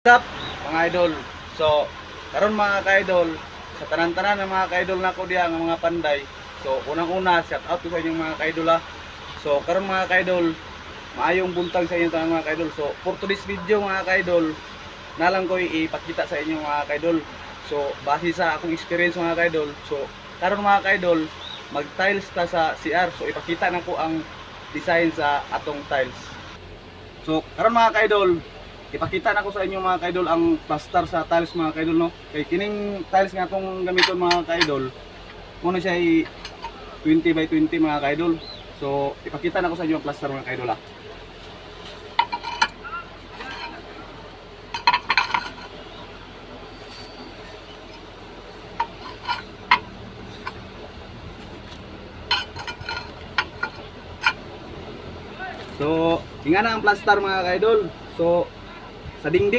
What's up mga idol? So, karon mga ka-idol, sa tanan-tanan ng mga ka-idol nako diha nga mga panday. So, unang-una, shout out ko sa inyong mga ka-idol ha. So, karon mga ka-idol, maayong buntag sa inyong tanan mga ka-idol. So, for today's video mga ka-idol, nalang ko ipakita sa inyong mga ka-idol. So, base sa akong experience mga ka-idol. So, karon mga ka-idol, mag-tiles ta sa CR. So, ipakita na ko ang design sa atong tiles. So, karon mga ka-idol, ipakita na ko sa inyo mga kaidol ang plaster sa tiles mga kaidol no. Kay kining tiles nga akong gamiton mga kaidol, muna siya ay 20 by 20 mga kaidol. So ipakita na ko sa inyo ang plaster mga kaidol ha. So, inga na ang plaster mga kaidol. So sa dingding